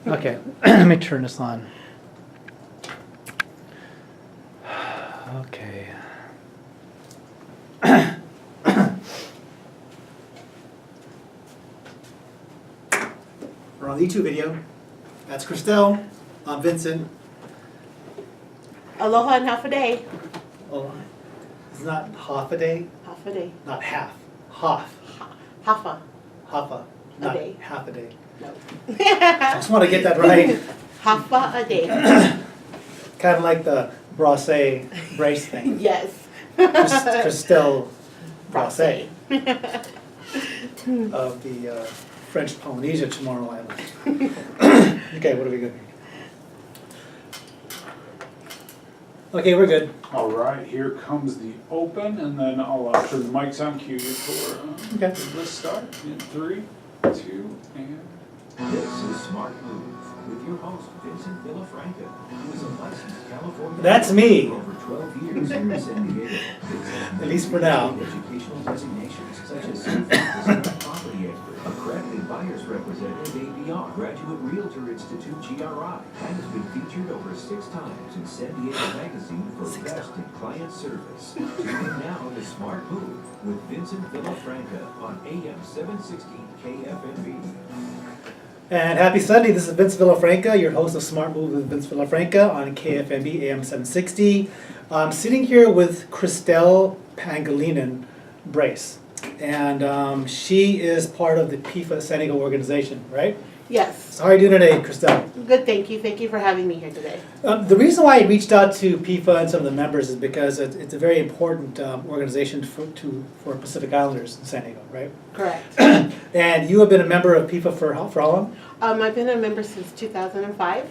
Okay, let me turn this on. Okay. We're on the YouTube video. That's Christelle. I'm Vincent. Aloha and half a day. Oh, it's not half a day, Half a day. not half. Half. Hafa. Half a, not day. half a day. No. I just want to get that right. Hafa a day. Kind of like the brasse brace thing. Yes. Christelle Brasse of the French Polynesia Chamorro Islands. Okay, what do we got here? Okay, we're good. All right, here comes the open, and then I'll turn the mics on cue for Okay. let's start in 3, 2, and. This is Smart Move with your host, Vincent Villafranca, who is a licensed California. That's me. For over 12 years here in San Diego. At least for now. Educational designations such as certified property expert, accredited buyer's representative ABR, Graduate Realtor Institute GRI, and has been featured over 6 times in San Diego Magazine for best in client service. Tune in now to Smart Move with Vincent Villafranca on AM 760 KFMB. And happy Sunday, this is Vince Villafranca, your host of Smart Move with Vince Villafranca on KFMB AM 760. I'm sitting here with Christelle Pangilinan Brace, and she is part of the PIFA San Diego organization, right? Yes. So how are you doing today, Christelle? Good, thank you. Thank you for having me here today. The reason why I reached out to PIFA and some of the members is because it's a very important organization for Pacific Islanders in San Diego, right? Correct. And you have been a member of PIFA for how long? I've been a member since 2005.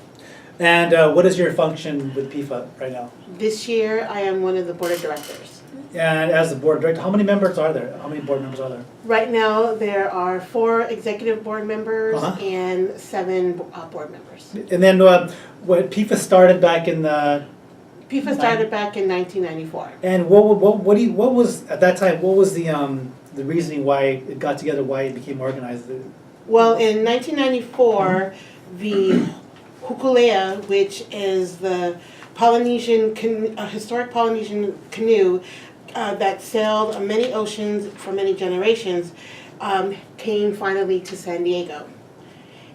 And what is your function with PIFA right now? This year, I am one of the board of directors. And as the board director, how many members are there? How many board members are there? Right now, there are 4 executive board members Uh-huh. and 7 board members. And then what PIFA started back in the, PIFA started back in 1994. and what was at that time? What was the reasoning why it got together? Why it became organized? Well, in 1994, the Hukulea, which is the historic Polynesian canoe that sailed many oceans for many generations, came finally to San Diego.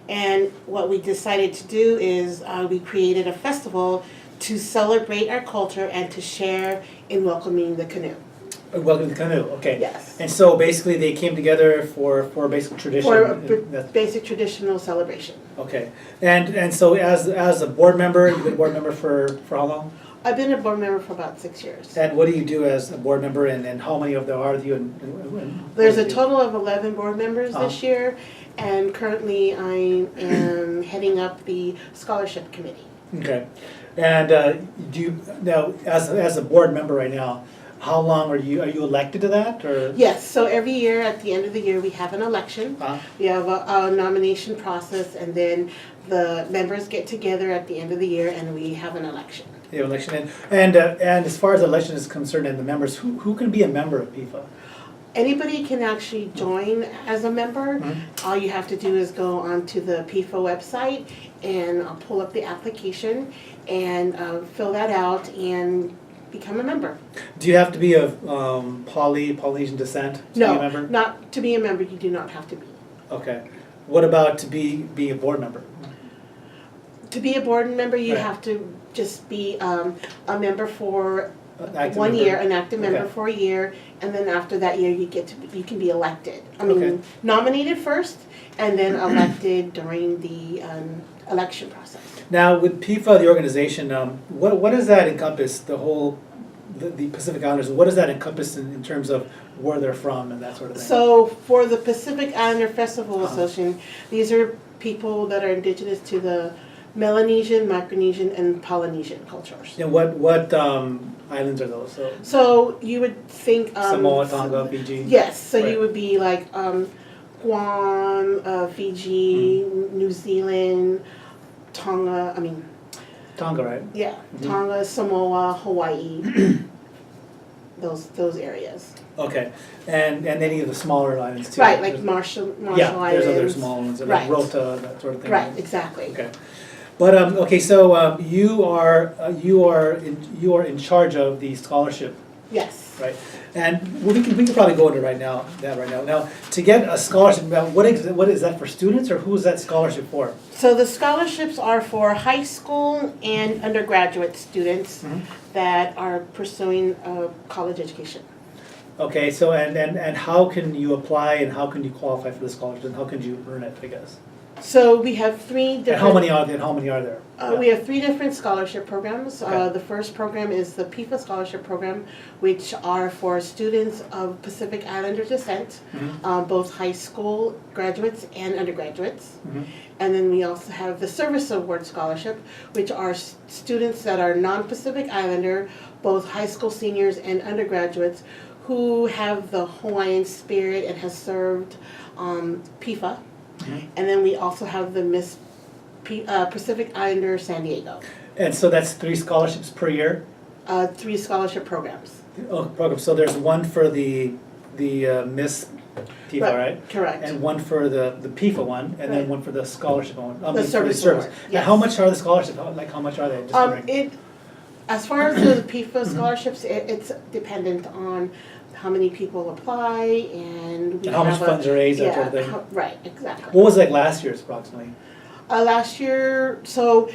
And what we decided to do is we created a festival to celebrate our culture and to share in welcoming the canoe. Welcome to the canoe. Okay. Yes. And so basically, they came together for basic tradition. For a That's- basic traditional celebration. Okay. And so as a board member, you've been a board member for how long? I've been a board member for about 6 years. And what do you do as a board member, and how many of there are you? And There's a total of 11 board members this Uh-huh. year, and currently I am heading up the scholarship committee. Okay. And do you now as a board member right now? How long are you elected to that, or? Yes, so every year, at the end of the year, we have an election. Uh, We have a nomination process, and then the members get together at the end of the year and we have an election. the election, and as far as the election is concerned, and the members, who can be a member of PIFA? Anybody can actually join as a member. Mhm. All you have to do is go onto the PIFA website and pull up the application and fill that out and become a member. Do you have to be of Polynesian descent to be a No, member? not to be a member, you do not have to be. Okay. What about to be a board member? To be a board member, you Right. have to just be a member for An active 1 member? year, an active member Okay. for a year, and then after that year, you can be elected. I Okay. mean, nominated first, and then elected during the election process. Now, with PIFA, the organization, what does that encompass? The Pacific Islanders. What does that encompass in terms of where they're from and that sort of thing? So for the Pacific Islander Festival Uh-huh. Association, these are people that are indigenous to the Melanesian, Micronesian, and Polynesian cultures. And what islands are those? So So you would think Samoa, Tonga, Fiji. Yes, so Right. you would be like Guam, Fiji, New Zealand, Tonga. Tonga, right? Yeah, Mhm. Tonga, Samoa, Hawaii. those areas. Okay, and any of the smaller islands too? Right, like There's- Marshall Yeah, Islands. there's other small ones, like Right. Rota, that sort of thing. Right, exactly. Okay, but okay, so you are in charge of the scholarship, Yes. right? And we can probably go into right now. Now, to get a scholarship, now, what is that for students, or who is that scholarship for? So the scholarships are for high school and undergraduate students Mhm. that are pursuing a college education. Okay, so and how can you apply, and how can you qualify for the scholarship, and how can you earn it, I guess? So we have three different. And how many are there? And how many are there? We have three different scholarship programs. Okay. The first program is the PIFA Scholarship Program, which are for students of Pacific Islander descent, Mhm. both high school graduates and undergraduates. Mhm. And then we also have the Service Award Scholarship, which are students that are non-Pacific Islander, both high school seniors and undergraduates, who have the Hawaiian spirit and has served PIFA. Mhm. And then we also have the Miss Pacific Islander San Diego. And so that's 3 scholarships per year? 3 scholarship programs. Oh, program, so there's one for the Miss PIFA, right? Correct. And one for the PIFA one, and then Right. one for the scholarship one. I The mean, for service award, And yes. how much are the scholarships, how much are they? Just wondering. As far as the PIFA scholarships, it's dependent on how many people apply and we And how much have a- funds are raised, that sort of yeah, thing? Right, exactly. What was it like last year's approximately? Last year, so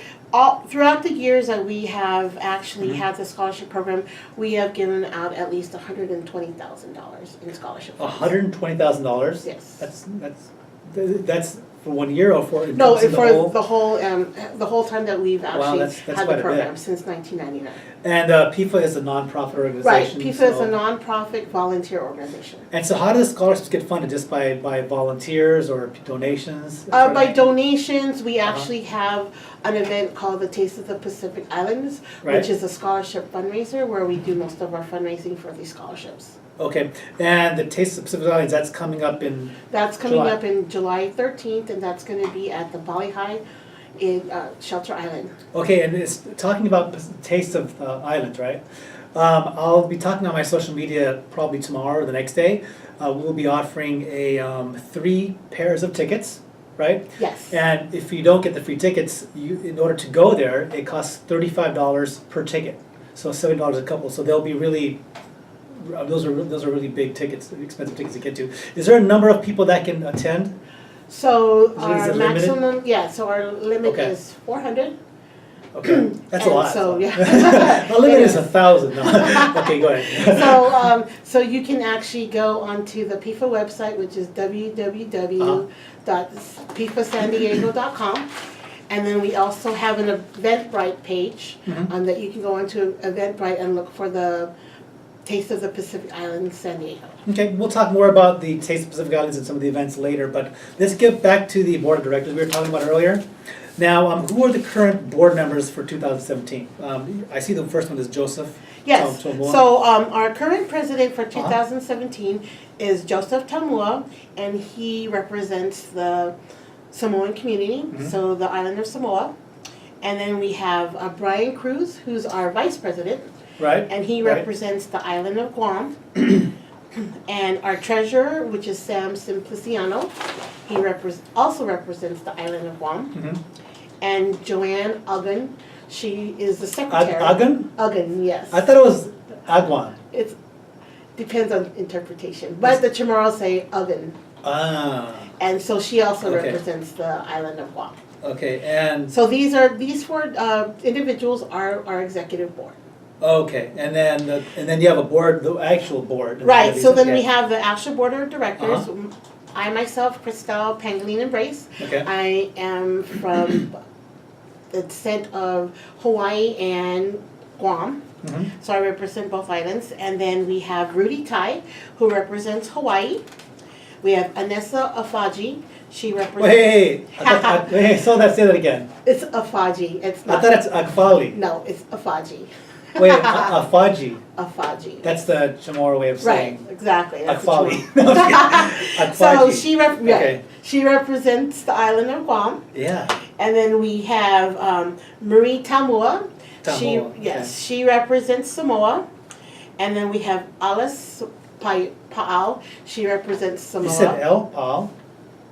throughout the years that we have actually had the scholarship program, we have given out at least $120,000 in scholarship funds. $120,000? Yes. That's for 1 year, or for No, encompassing for the whole? the whole time that we've actually that's had quite the a bit. program, since 1999. And PIFA is a nonprofit Right, organization. PIFA is so- a nonprofit volunteer organization. And so how do the scholarships get funded? Just by volunteers or donations? that sort of By thing? donations, we Uh-huh. actually have an event called the Taste of the Pacific Islands, Right. which is a scholarship fundraiser where we do most of our fundraising for these scholarships. Okay, and the Taste of Pacific Islands, that's coming up in, That's coming July. up in July 13th, and that's going to be at the Bali High in Shelter Island. okay, and it's talking about Taste of Islands, right? I'll be talking on my social media probably tomorrow or the next day. We'll be offering 3 pairs of tickets, right? Yes. And if you don't get the free tickets, in order to go there, it costs $35 per ticket. So $70 a couple, so they'll be really, those are really big tickets, expensive tickets to get to. Is there a number of people that can attend? So Is our it limited? maximum, yeah, so our limit Okay. is 400. Okay, that's a And lot. so, yeah. The limit It is 1,000. No. Okay, go ahead. So you can actually go onto the PIFA website, which is www.pifasandiego.com. And then we also have an Eventbrite page Mhm. that you can go onto Eventbrite and look for the Taste of the Pacific Islands San Diego. Okay, we'll talk more about the Taste of Pacific Islands and some of the events later, but let's get back to the board of directors we were talking about earlier. Now, who are the current board members for 2017? I see the first one is Joseph. Yes, Tamua. so our current president for Uh-huh. 2017 is Joseph Tamua, and he represents the Samoan community, Mhm. so the island of Samoa. And then we have Brian Cruz, who's our vice president, Right? and he Right. represents the island of Guam. And our treasurer, which is Sam Simpliciano, he also represents the island of Guam. Mhm. And Joanne Uggan, she is the secretary. Agan? Uggan, yes. I thought it was Agwan. It depends on interpretation, but the Chamorros say Uggan. Ah, And so she also Okay. represents the island of Guam. okay, and, So these 4 individuals are our executive board. okay, and then you have a board, the actual board. Right, so then we Okay. have the actual board of directors. Uh-huh. I myself, Christelle Pangolin Brace. Okay, I am from the descent of Hawaii and Guam. mhm. So I represent both islands. And then we have Rudy Tai, who represents Hawaii. We have Anessa Afaji. She represents. Wait, say that again. It's Afaji. It's I not. thought it's Agfali. No, it's Afaji. Wait, Afaji. Afaji. That's the Chamorro way of Right, saying exactly. That's Agfali. what you want. So Agfaji. Okay. she represents the island of Guam. Yeah. And then we have Marie Tamua. Tamua, okay. She represents Samoa. And then we have Alice Paal. She represents Samoa. You said L, Paul,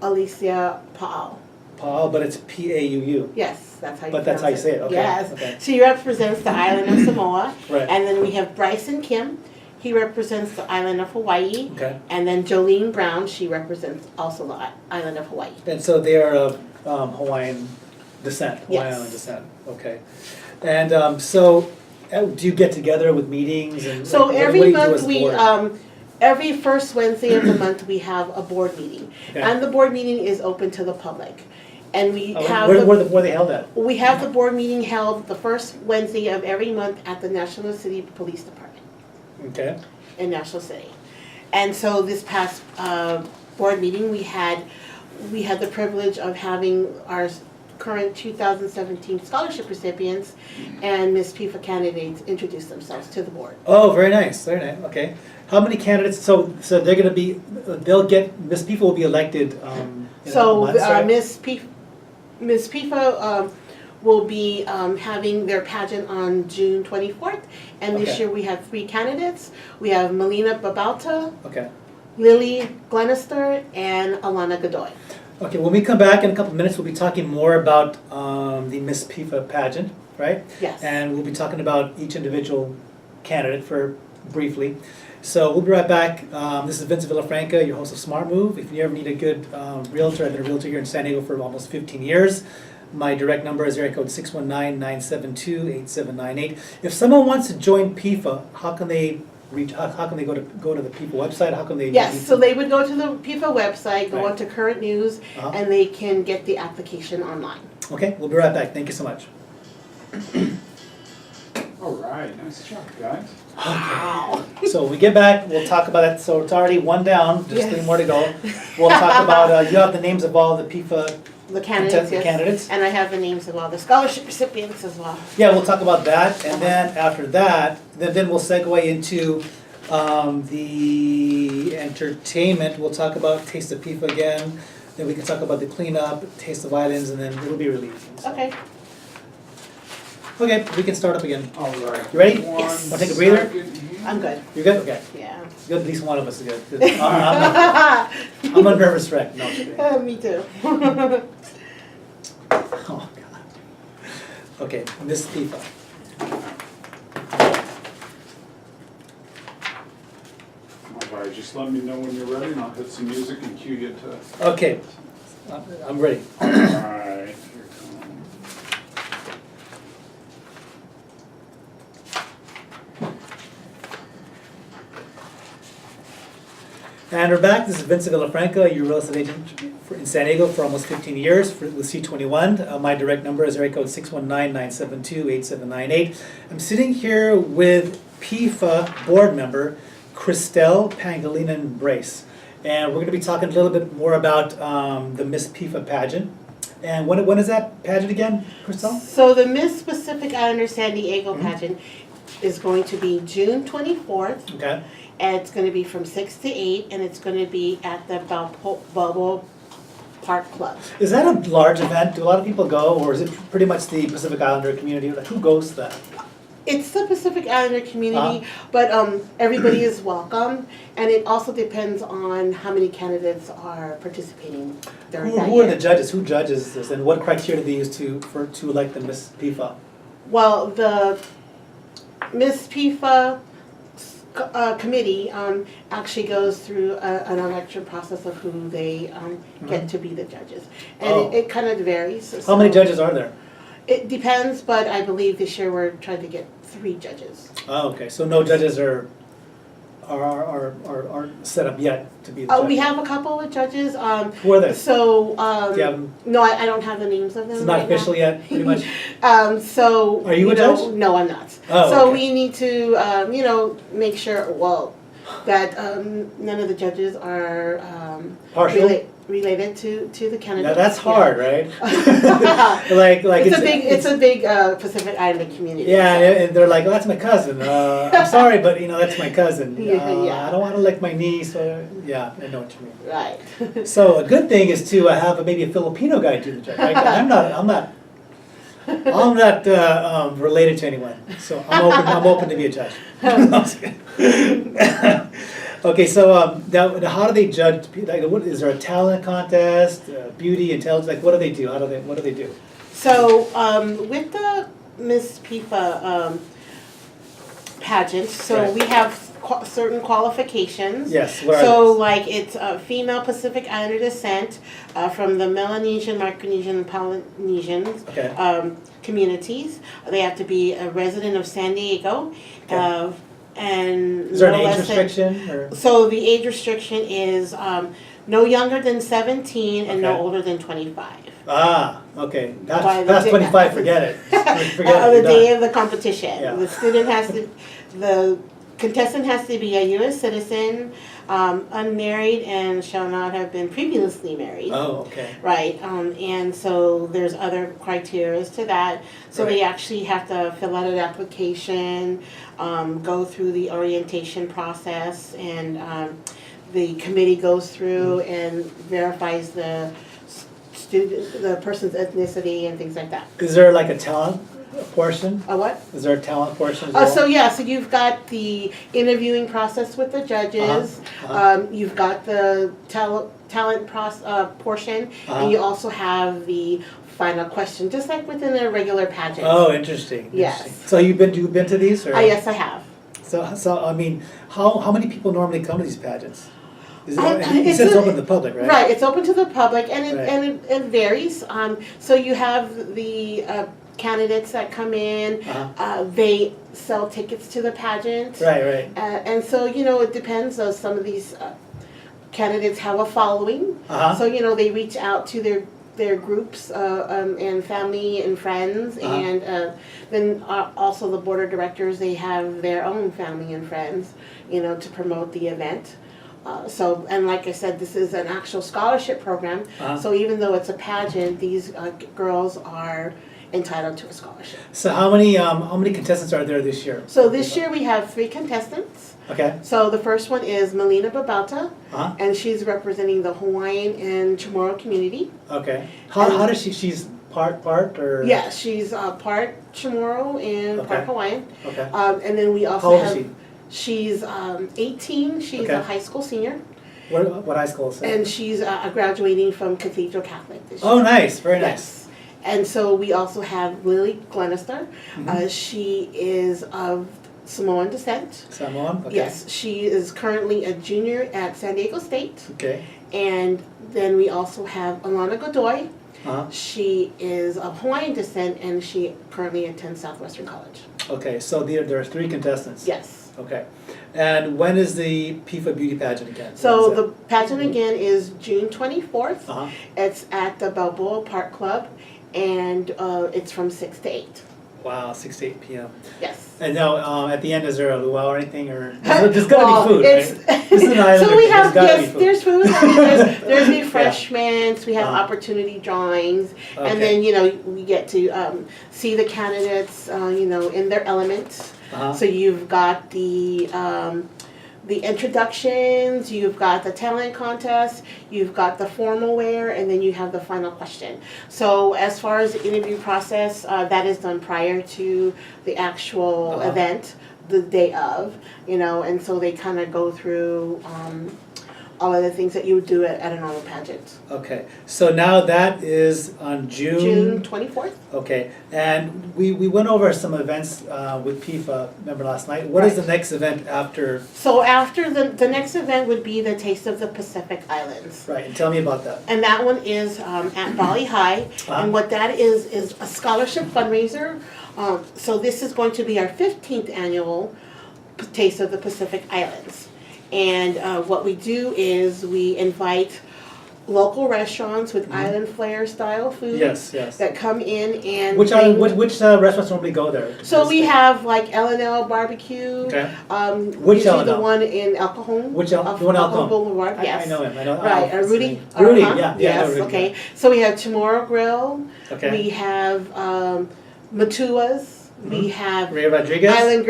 Alicia Paal. Paul, but it's P-A-U-U. Yes, that's how you But that's how you pronounce say it, okay, Yes. okay. She represents the island of Samoa. Right. And then we have Bryson Kim. He represents the island of Hawaii. Okay. And then Jolene Brown, she represents also the island of Hawaii. And so they are of Hawaiian descent, Hawaiian Yes. Island descent, okay. And so, do you get together with meetings and? So like, what do every you do month as a we, board? every first Wednesday of the month, we have a board meeting. Okay. And the board meeting is open to the public. And we Oh, have where they held at? we have the board meeting held the first Wednesday of every month at the National City Police Department Okay, in National City. And so this past board meeting, we had the privilege of having our current 2017 scholarship recipients and Miss PIFA candidates introduce themselves to the board. oh, very nice, okay. How many candidates, so they're gonna be, Miss People will be elected, in a So month, right? Miss PIFA will be having their pageant on June 24th. And this Okay. year we have 3 candidates. We have Melina Babalta, Okay, Lily Glenister, and Alana Godoy. okay, when we come back in a couple minutes, we'll be talking more about the Miss PIFA pageant, right? Yes. And we'll be talking about each individual candidate briefly. So we'll be right back. This is Vince Villafranca, your host of Smart Move. If you ever need a good realtor, I've been a realtor here in San Diego for almost 15 years. My direct number is area code 619-972-8798. If someone wants to join PIFA, how can they how can they go to the PIFA website? How can they? Yes, so they would go to the PIFA website, go Right. onto current news, Uh-huh. and they can get the application online. Okay, we'll be right back. Thank you so much. All right, nice job, guys. So when we get back, we'll talk about it. So it's already one down, just 3 Yes. more to go. We'll talk about, you have the names of all the PIFA, The candidates, yes. candidates? And I have the names of all the scholarship recipients as well. Yeah, we'll talk about that, and then after that, then we'll segue into the entertainment. We'll talk about Taste of PIFA again, then we can talk about the cleanup, Taste of Islands, and then it'll be released. So- Okay. Okay, we can start up again. All right. You ready? Yes. Wanna take a breather? Second here. I'm good. You good? Okay. Yeah. Good, at least one of us is good. Good. I'm a nervous wreck. No, I'm just kidding. Me too. Oh, God. Okay, Miss PIFA. All right, just let me know when you're ready and I'll hit some music and cue you to. Okay, I'm ready. All right, here it comes. And we're back. This is Vincent Villafranca, your real estate agent in San Diego for almost 15 years with C21. My direct number is area code 619-972-8798. I'm sitting here with PIFA board member Christelle Pangilinan Brace. And we're going to be talking a little bit more about the Miss PIFA pageant. And when is that pageant again, Christelle? So the Miss Pacific Islander San Diego pageant is going to be June 24th. Okay. And it's going to be from 6 to 8, and it's going to be at the Balboa Park Club. Is that a large event? Do a lot of people go, or is it pretty much the Pacific Islander community? Like, who goes to that? It's the Pacific Islander community, but everybody is welcome, and it also depends on how many candidates are participating during that Who are the year. judges? Who judges this, and what criteria do they use to elect the Miss PIFA? Well, the Miss PIFA committee actually goes through an election process of who they get to be the judges. And Oh. it kind of varies. How many so judges are there? It depends, but I believe this year we're trying to get 3 judges. Oh, okay, so no judges are set up yet to be the judges? We have a couple of judges. Who are they? So, Do you have them? no, I don't have the names of them It's not right now. official yet, pretty much? So. Are you a know, judge? No, I'm not. Oh, So okay. we need to, make sure, that none of the judges are Partial? related to the candidates. Now, that's Yeah. hard, right? Like It's a big Pacific Islander community. Yeah, so. and they're like, oh, that's my cousin. I'm sorry, but that's my cousin. Yeah. I don't want to lick my niece. Yeah, I know what you mean. Right. So a good thing is to have maybe a Filipino guy do the judge. Right? I'm not related to anyone, so I'm open to be a judge. Okay, so now how do they judge? Like, what is there a talent contest, beauty, intelligence? Like, what do they do? What do they do? So, with the Miss PIFA pageant, so Right. we have certain qualifications. Yes. What are So, those? like, it's female Pacific Islander descent from the Melanesian, Micronesian, and Polynesian Okay. communities. They have to be a resident of San Diego, Okay. and Is there an no age less than- restriction or? So the age restriction is no younger than 17 and no Okay. older than 25. Ah, okay. By Past, the past day- 25, forget it. Forget On it. the You're day done. of the competition. Yeah. The contestant has to be a U.S. citizen, unmarried, and shall not have been previously married. Oh, okay. Right, and so there's other criteria to that. So they actually have to fill out an application, go through the orientation process, and the committee goes through and verifies the student, the person's ethnicity and things like that. Is there like a talent portion? A what? Is there a talent portion as well? So yeah, so you've got the interviewing process with the judges. Uh-huh. You've got the talent portion, Uh-huh. and you also have the final question, just like within a regular pageant. Oh, interesting. Yes. Interesting. So you've been to these or? Yes, I have. So I mean, how many people normally come to these pageants? Is it, Um, you it's said it's a- open to the public, right? Right, it's open to the public, and it, Right. it varies. So you have the candidates that come in, Uh-huh. they sell tickets to the pageant. Right, right. And so, it depends. Some of these candidates have a following. Uh-huh. So, they reach out to their groups and family and friends. Uh-huh. And then also the board of directors, they have their own family and friends, to promote the event. And like I said, this is an actual scholarship program. Uh-huh. So even though it's a pageant, these girls are entitled to a scholarship. So how many contestants are there this year? So this year we have 3 contestants. Okay. So the first one is Melina Babauta, Uh-huh. and she's representing the Hawaiian and Chamorro community. Okay. How does she's part or? Yeah, she's part Chamorro and part Okay. Hawaiian. Okay. And then we also How old is have, she? she's 18, she's Okay. a high school senior, What high school is that? and she's graduating from Cathedral Catholic this year. Oh, nice. Very nice. Yes. And so we also have Lily Glenister. Mhm. She is of Samoan descent. Samoan? Okay. Yes, she is currently a junior at San Diego State. Okay. And then we also have Alana Godoy. Uh-huh. She is of Hawaiian descent, and she currently attends Southwestern College. Okay, so there are 3 contestants? Yes. Okay. And when is the PIFA beauty pageant again? So When is the pageant again is June 24th. it? Uh-huh. It's at the Balboa Park Club, and it's from 6 to 8. Wow, 6 to 8 p.m. Yes. And now, at the end, is there a luau or anything, or there's gotta Well, be food, it's- right? This is an island. So we there's have, gotta yes, be food. there's food, I mean, there's refreshments, we have Uh-huh. opportunity drawings, Okay. and then, we get to see the candidates, in their element. Uh-huh. So you've got the introductions, you've got the talent contest, you've got the formal wear, and then you have the final question. So as far as the interview process, that is done prior to the actual Uh-huh. event, the day of, and so they kind of go through all of the things that you would do at a normal pageant. Okay, so now that is on June 24th? Okay, and we went over some events with PIFA, remember last night? What is the next event after? So after the next event would be the Taste of the Pacific Islands. Right, and tell me about that. And that one is at Bali High, and what that is a scholarship fundraiser. So this is going to be our 15th annual Taste of the Pacific Islands. And what we do is we invite local restaurants with island flair style food Yes, yes. that come in and Which bring- restaurants normally go there? So we have like L&L Barbecue. Okay. Which Which usually the L&L? one in El Cajon. Which El- off the one in El El Cajon Cajon? Boulevard. Yes. I know him. I know. Right, what's his Rudy. name? Rudy, Uh-huh. yeah, I know Yes, Rudy, okay. yeah. So we have Chamorro Grill. Okay. We have Matua's. We have Ray Rodriguez. Island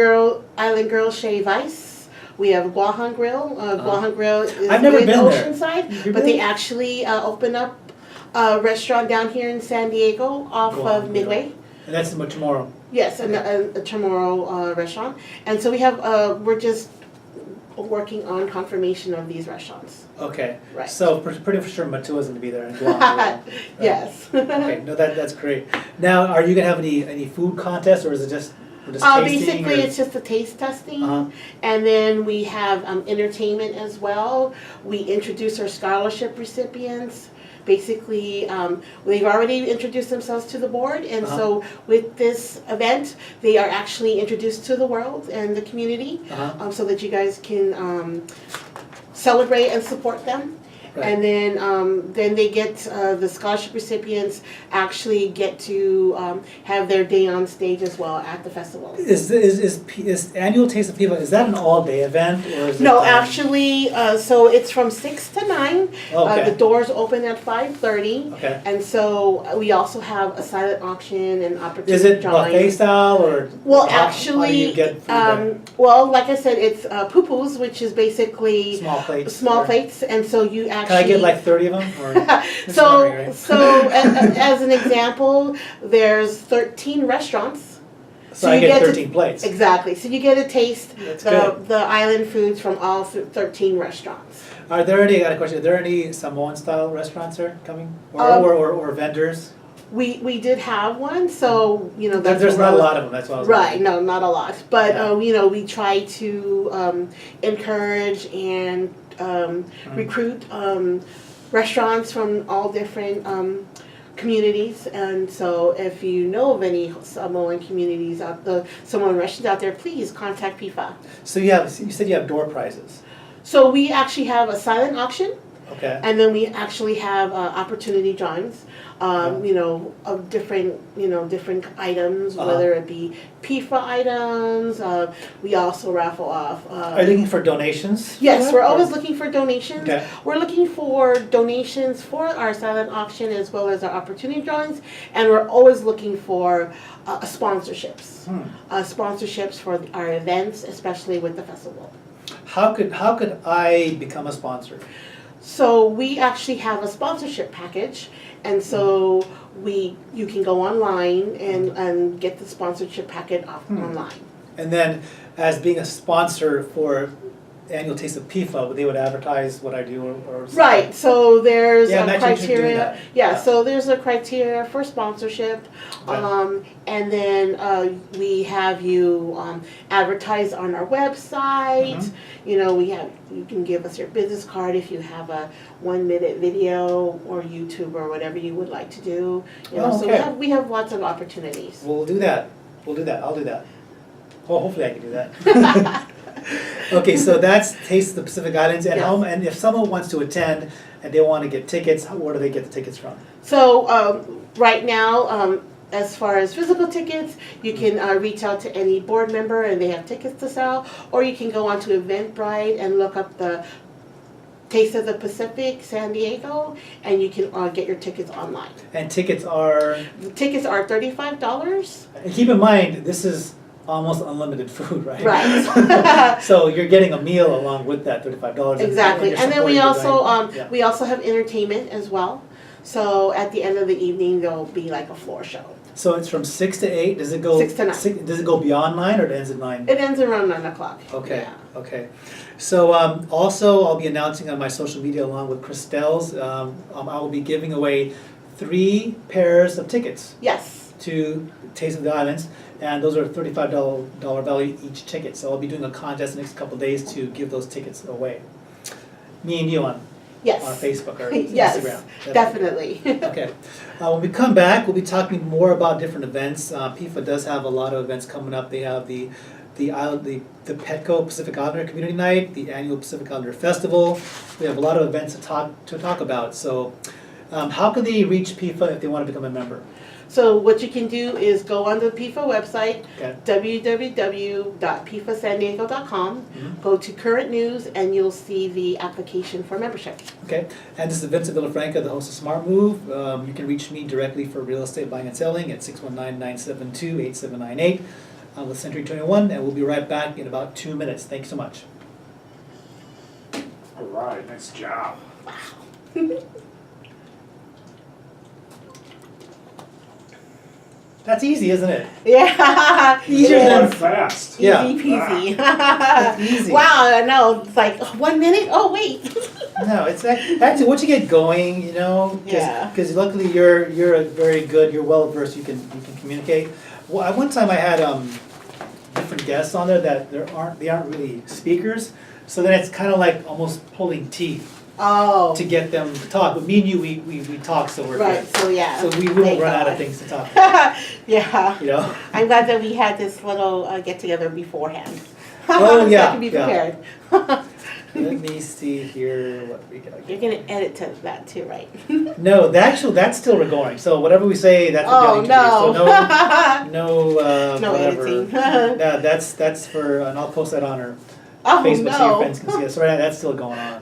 Girl Shea Vice. We have Guahan Grill. Guahan Grill is I've never in been there. Oceanside, You but they really? actually opened up a restaurant down here in San Diego off Guahan of Midway. And that's tomorrow. Yes, a Chamorro restaurant. And so we have, we're just working on confirmation of these restaurants. Okay. Right. So pretty sure Matua's gonna be there and Guam as well, right? Yes. Okay, no, that's great. Now, are you gonna have any food contests, or is it just tasting? Basically, or- it's just a taste testing, Uh-huh. and then we have entertainment as well. We introduce our scholarship recipients. Basically, they've already introduced themselves to the board, and so with this event, they are actually introduced to the world and the community, so that you guys can celebrate and support them. Right. And then they get, the scholarship recipients actually get to have their day on stage as well at the festival. Is annual Taste of Pifa, is that an all-day event, or is it? No, actually, so it's from 6 to 9. Okay. The doors open at 5:30. Okay. And so we also have a silent auction and opportunity Is it drawing. buffet style, or? Well, how do actually, you get food there? well, like I said, it's poo-poos, which is basically Small plates? small or- plates, and so you actually. Can I get like 30 of them, or? Just So, wondering, right? so as an example, there's 13 restaurants. So I you get get to- 13 plates. Exactly. So you get to taste That's good. the island foods from all 13 restaurants. Are there any, I got a question, are there any Samoan style restaurants are coming? Um, Or vendors? We did have one, so that's There's what not a we're- lot of them, that's what I was Right, wondering. no, not a lot, but Yeah. we try to encourage and recruit restaurants from all different communities, and so if you know of any Samoan communities Samoan restaurants out there, please contact PIFA. So you said you have door prizes, So we actually have a silent auction, okay? and then we actually have opportunity drawings, of different items, whether it be PIFA items. We also raffle off. Are you looking for donations? for Yes, that, we're or- always looking for donations. Okay. We're looking for donations for our silent auction as well as our opportunity drawings, and we're always looking for sponsorships. Sponsorships for our events, especially with the festival. How could I become a sponsor? So we actually have a sponsorship package, and so you can go online and get the sponsorship packet online. And then, as being a sponsor for Annual Taste of Pifa, they would advertise what I do, or Right, so there's Yeah, a I'm actually interested in doing criteria, that. yeah, Yeah. so there's a criteria for sponsorship. Okay. And then we have you advertise on our website. Mm-hmm. You can give us your business card if you have a 1-minute video or YouTube or whatever you would like to do. Oh, So okay. we have lots of opportunities. We'll do that. I'll do that. Well, hopefully I can do that. Okay, so that's Taste of the Pacific Islands, and Yes. and if someone wants to attend and they want to get tickets, where do they get the tickets from? So right now, as far as physical tickets, you can reach out to any board member and they have tickets to sell, or you can go onto Eventbrite and look up the Taste of the Pacific San Diego, and you can get your tickets online. And tickets are, The tickets are $35. and keep in mind, this is almost unlimited food, right? Right. So you're getting a meal along with that $35. Exactly, and then we also Yeah. we also have entertainment as well. So at the end of the evening, there'll be like a floor show. So it's from 6 to 8, does it go? 6 to 9. Does it go beyond 9 or it ends at 9? It ends around 9:00. Okay, Yeah. okay. So also, I'll be announcing on my social media along with Christelle's, I will be giving away 3 pairs of tickets Yes. to Taste of the Islands, and those are $35 value each ticket. So I'll be doing a contest the next couple of days to give those tickets away. Me and you on Yes. Facebook or Yes, Instagram. definitely. Okay. When we come back, we'll be talking more about different events. PIFA does have a lot of events coming up. They have the Petco Pacific Islander Community Night, the annual Pacific Islander Festival. We have a lot of events to talk about. So, how can they reach PIFA if they want to become a member? So what you can do is go on the PIFA website, Okay. www.pifasandiego.com, go to current news, and you'll see the application for membership. Okay. And this is Vincent Villafranca, the host of Smart Move. You can reach me directly for real estate buying and selling at 619-972-8798 with Century 21, and we'll be right back in about 2 minutes. Thank you so much. All right, nice job. That's easy, isn't it? Yeah. Easier It's than- quite fast. Yeah. Easy peasy. It's easy. Wow, I know. It's like 1 minute. Oh wait. No, it's actually once you get going, you know, Yeah. because luckily you're a very good, you're well versed. You can communicate. Well, at one time I had different guests on there that they aren't really speakers, so then it's kind of like almost pulling teeth Oh. to get them to talk. But me and you, we talk, so we're Right. good. So yeah. So we Thank won't run out of God. things to talk about, Yeah. you know. I'm glad that we had this little get together beforehand. Oh, So yeah, I can be yeah. prepared. Let me see here what we got. You're gonna edit to that too, right? No, that's still going. So whatever we say, that's what Oh the editing no. should do. So no, No whatever. editing. No, that's for, and I'll post that on our Oh Facebook so your no. friends can see it. So right now, that's still going on.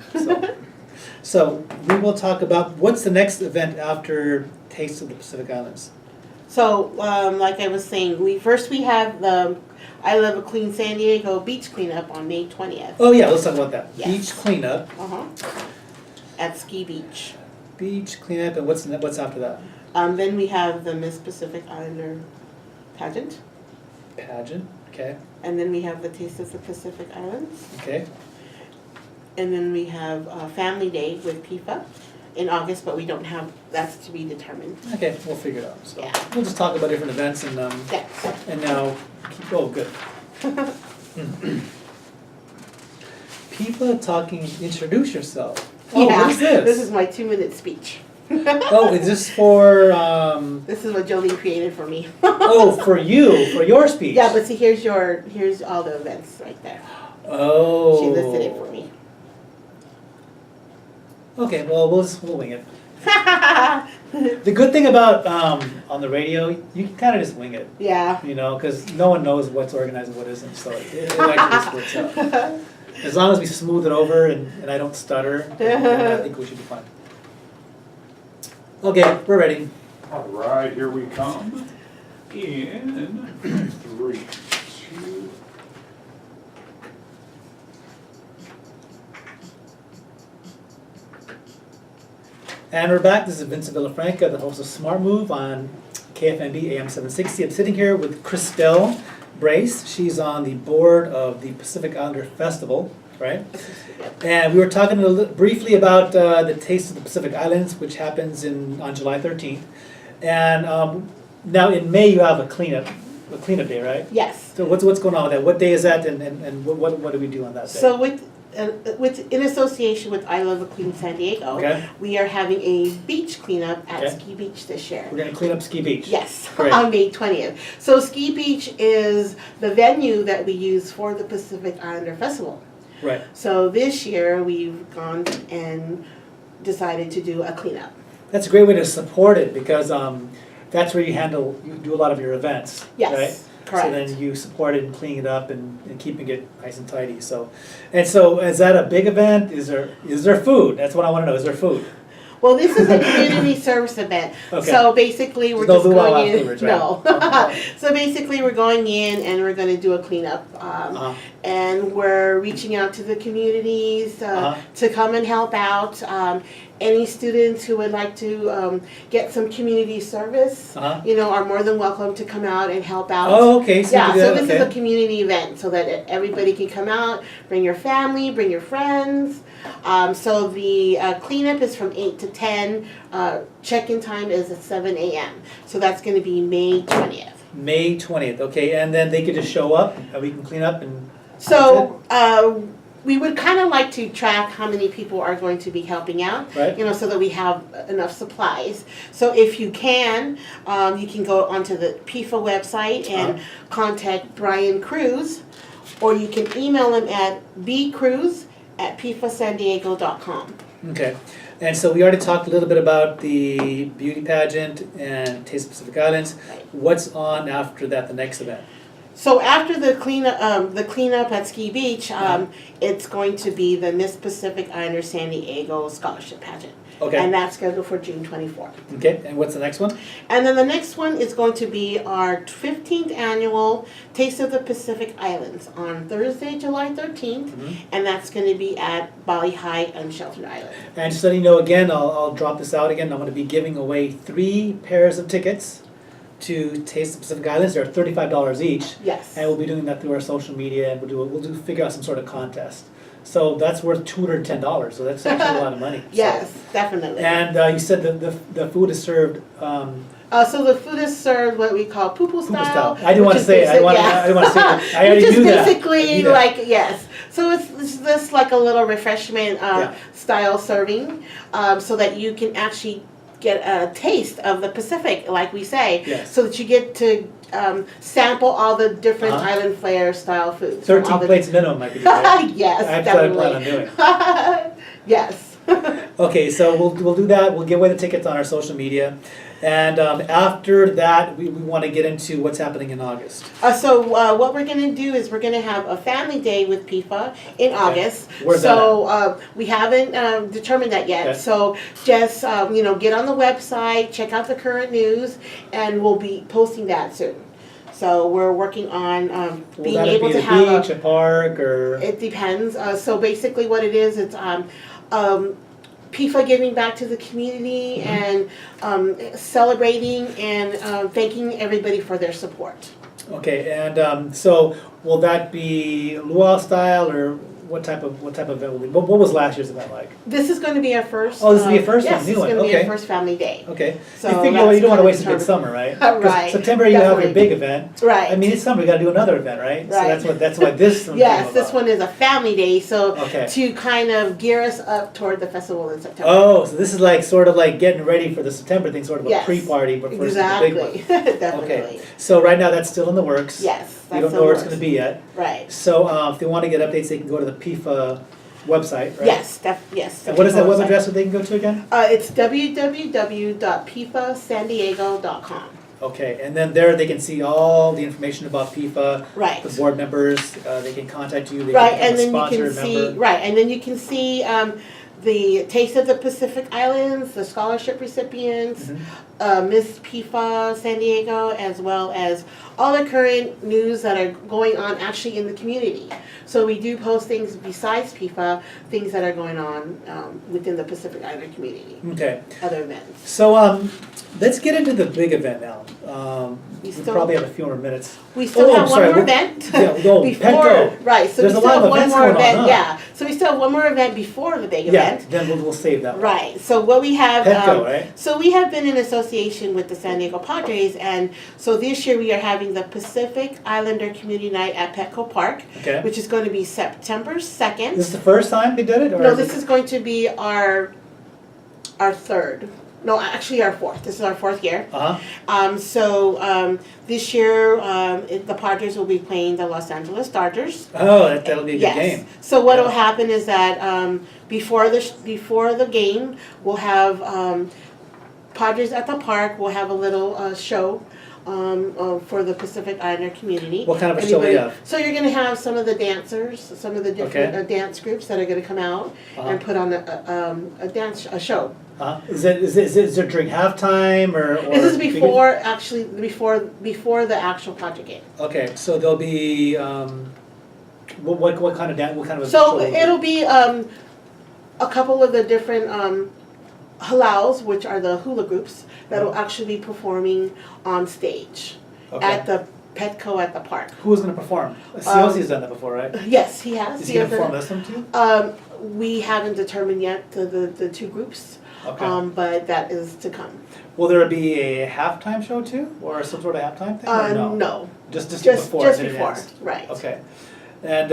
So we will talk about what's the next event after Taste of the Pacific Islands. So, like I was saying, we have the I Love a Clean San Diego beach cleanup on May 20th. Oh yeah, let's talk about that. Yes. Beach cleanup. Uh-huh. At Ski Beach. Beach cleanup, and what's after that? Then we have the Miss Pacific Islander pageant, Pageant. Okay. and then we have the Taste of the Pacific Islands, Okay. and then we have Family Day with PIFA in August, but we don't have, that's to be determined. Okay. We'll figure it out. So Yeah. we'll just talk about different events and That's And now, oh, good. People talking, introduce yourself. Oh, yeah, what is this? This is my 2-minute speech. Oh, is this for, This is what Jolene created for me. oh, for you, for your speech? Yeah, but see, here's all the events right there. Oh. She listed it for me. Okay, well, we'll wing it. The good thing about, on the radio, you can kind of just wing it, Yeah. you know, because no one knows what's organized and what isn't, so it actually just works out. As long as we smooth it over and I don't stutter, then I think we should be fine. Okay, we're ready. All right, here we come. In 3, 2. And we're back. This is Vincent Villafranca, the host of Smart Move on KFMB AM 760. I'm sitting here with Christelle Brace. She's on the board of the Pacific Islander Festival, right? And we were talking briefly about the Taste of the Pacific Islands, which happens on July 13th. And now in May you have a cleanup day, right? Yes. So what's going on with that? What day is that, and what do we do on that day? So in association with I Love a Clean San Diego, Okay. we are having a beach cleanup at Okay. Ski Beach this year. We're gonna clean up Ski Beach. Yes, Great. on May 20th. So Ski Beach is the venue that we use for the Pacific Islander Festival. Right. So this year we've gone and decided to do a cleanup. That's a great way to support it because that's where you do a lot of your events, Yes, right? correct. So then you support it and cleaning it up and keeping it nice and tidy. So is that a big event? Is there food? That's what I want to know. Is there food? Well, this is a community service event. Okay. So basically, we're There's just no luau going in. afterwards, right? No. Okay. So basically, we're going in and we're going to do a cleanup. Uh-huh. And we're reaching out to the communities Uh-huh. to come and help out. Any students who would like to get some community service, Uh-huh. are more than welcome to come out and help out. Oh, okay. So Yeah, you do so that, this is a okay. community event so that everybody can come out, bring your family, bring your friends. So the cleanup is from 8 to 10. Check-in time is at 7 a.m. So that's going to be May 20th. May 20th. Okay, and then they could just show up and we can clean up and. So we would kind of like to track how many people are going to be helping out, Right. so that we have enough supplies. So if you can go onto the PIFA website and contact Brian Cruz, or you can email him at bcruz@pifasandiego.com. Okay, and so we already talked a little bit about the beauty pageant and Taste of Pacific Islands. Right. What's on after that, the next event? So after the cleanup at Ski Beach, it's going to be the Miss Pacific Islander San Diego Scholarship Pageant. Okay. And that's scheduled for June 24th. Okay, and what's the next one? And then the next one is going to be our 15th annual Taste of the Pacific Islands on Thursday, July 13th. And that's going to be at Bali High Unsheltered Island. And just letting you know again, I'll drop this out again. I'm going to be giving away 3 pairs of tickets to taste the Pacific Islands. They're $35 each. Yes. And we'll be doing that through our social media, and we'll figure out some sort of contest. So that's worth $210, so that's actually a lot of money. So- Yes, definitely. And you said that the food is served, So the food is served what we call poo-poo Poo-poo style. style. I didn't want which to is say it. I basic- yeah. didn't want to say it. I already Which is knew that. I basically knew that. like, yes. So it's just like a little refreshment Yeah. style serving, so that you can actually get a taste of the Pacific, like we say. Yes. So that you get to sample all the different Uh-huh. island flair style foods. from 13 all the- plates minimum might be good, right? Yes, That's what I plan on definitely. doing. Yes. Okay, so we'll do that. We'll give away the tickets on our social media. And after that, we want to get into what's happening in August. So what we're gonna do is we're gonna have a family day with PIFA in August. Where's So we haven't determined that yet. Okay. So just get on the website, check out the current news, and we'll be posting that soon. So we're working on Will being that able be to the have beach, a park, or? It depends. So basically, what it is, it's PIFA giving back to the community Mm-hmm. and celebrating and thanking everybody for their support. Okay, and so will that be luau style, or what type of event will it be? What was last year's event like? This is going to be our first. Oh, this will be your first yes, one, new it's one, going to be our okay. first family day. Okay, So you figure that's you don't want to kinda waste a good determined. summer, right? 'Cause Right, September you have your definitely. big event. Right. I mean, it's summer, you got to do another event, right? So Right. that's why this one. Yes, came this about. one is a family day, so Okay. to kind of gear us up toward the festival in September. Oh, so this is like sort of like getting ready for the September thing, sort of a Yes. pre-party, but first Exactly, the big one. definitely. Okay, so right now that's still in the works. Yes, You that's don't know where it's the going to be yet. Right. So if they want to get updates, they can go to the PIFA website, right? Yes, yes. And what is that web website. address that they can go to again? It's www.pifasandiego.com. Okay, and then there they can see all the information about PIFA, Right. the board members, they can contact you, they Right, can and become a then you sponsor, can see, member. right, and then you can see the Taste of the Pacific Islands, the scholarship recipients, Mhm. Miss PIFA San Diego, as well as all the current news that are going on actually in the community. So we do post things besides PIFA, things that are going on within the Pacific Island community, Okay, other events. so let's get into the big event now. We We still- probably have a few more minutes. We still Oh, have sorry, one more what- event Yeah, no, before, Petco. right, so we There's a still lot of have one events more going on, event, huh? yeah. So we still have one more event before the big Yeah, event. then we'll save that one. Right, so what we have, Petco, right? so we have been in association with the San Diego Padres, and so this year we are having the Pacific Islander Community Night at Petco Park, Okay. which is going to be September 2nd. This is the first time they did it, or? No, is this it- is going to be our third, no, actually our fourth, this is our fourth year. Uh-huh, This year, the Padres will be playing the Los Angeles Dodgers. oh, that'll be a good Yes. game. So what'll Yeah. happen is that before the game, we'll have Padres at the Park. We'll have a little show for the Pacific Islander community. What kind of a show we have? So you're going to have some of the dancers, some of the different Okay. dance groups that are going to come out Uh-huh. and put on a show. Is it during halftime, or? This is before before the actual Padre game. Okay, so there'll be, what kind of what kind of a show? So will it be? it'll be a couple of the different halaus, which are the hula groups, that'll actually be performing on stage Okay. at the Petco at the park. Who's gonna perform? Ciosi's done that before, right? Yes, he has. Is He he gonna has perform a- this one too? We haven't determined yet the two groups, Okay. but that is to come. Will there be a halftime show too, or some sort of halftime thing, or no? No, Just just before. just in before, advance? right. Okay, and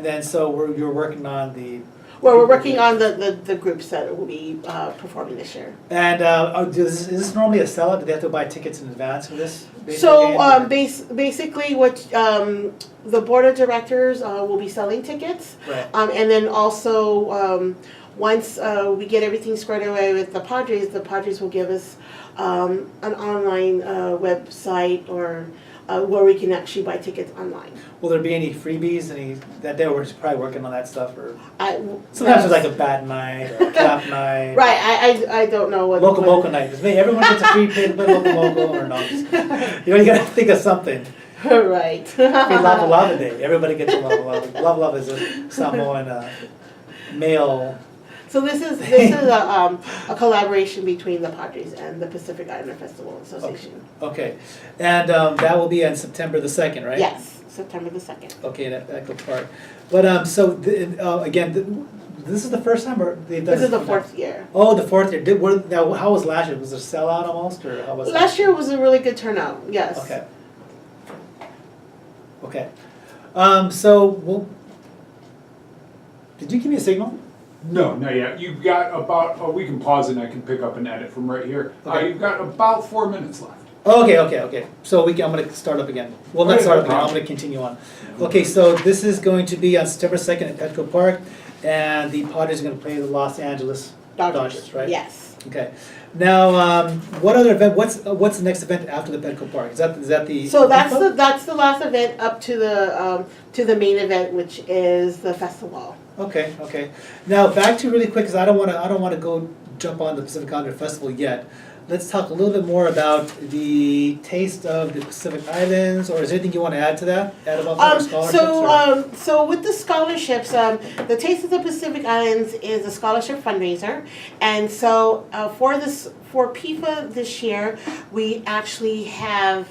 then so you're working on the. Well, we're working on the groups that will be performing this year. And is this normally a sellout? Do they have to buy tickets in advance for this? So baseball game, or- basically, what the board of directors will be selling tickets, Right. and then also once we get everything squared away with the Padres will give us an online website or where we can actually buy tickets online. Will there be any freebies? That day we're just probably working on that stuff, or I, sometimes there's like a bat night or a clap night. right. I don't know what Local Moco night. Just maybe everyone gets a free plate of Local Moco or not. You gotta think of something. right. Free Lava Lava Day. Everybody gets a Lava Lava. Lava Lava is a Samoan male. So this is a collaboration between the Padres and the Pacific Islander Festival Association. Okay, and that will be on September the 2nd, right? Yes, September the 2nd. Okay, at Echo Park. But again, this is the first time, or they've done This is the this- 4th year. Oh, the 4th year. Now, how was last year? Was it a sellout almost, or how was that? Last year was a really good turnout, yes. Okay. Okay. So, well, did you give me a signal? No, not yet. You've got about, oh, we can pause and I can pick up and edit from right here. Okay. You've got about 4 minutes left. Okay. So I'm gonna start up again. Well, not Okay, start no up again, I'm problem. gonna continue on. Okay, so this is going to be on September 2nd at Petco Park, and the Padres are gonna play the Los Angeles Dodgers, right? Yes. Okay. Now, what other event, what's the next event after the Petco Park? Is that the? So that's the last event up to the main event, which is the festival. Okay. Now, back to really quick, because I don't wanna go jump on the Pacific Islander Festival yet. Let's talk a little bit more about the taste of the Pacific Islands, or is there anything you wanna add to that? Add about the scholarships? or- So with the scholarships, the Taste of the Pacific Islands is a scholarship fundraiser, and so for PIFA this year, we actually have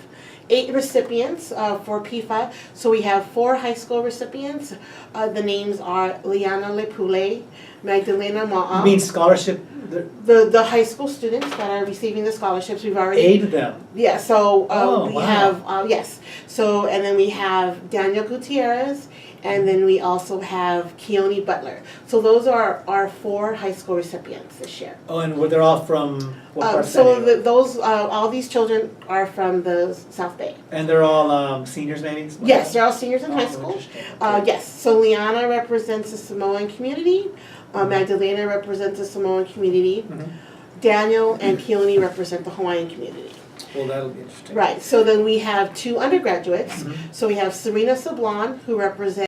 8 recipients for PIFA. So we have 4 high school recipients. The names are Liana Lepule, Magdalena Ma'a. You mean scholarship, The high school students that are receiving the scholarships, we've already. 8 of them? Yeah, so Oh, we wow. have, yes, so, and then we have Daniel Gutierrez, and then we also have Keone Butler. So those are our 4 high school recipients this year. Oh, and they're all from what part of San So Diego? those, all these children are from the South Bay. And they're all seniors maybe? Yes, they're all seniors in high Oh, school. interesting. Okay. Yes, so Liana represents the Samoan community, Magdalena represents the Samoan community, Mhm. Daniel and Keone represent the Hawaiian community. Well, that'll be interesting. Right, so then we have 2 undergraduates. Mhm. So we have Serena Sablon, who represents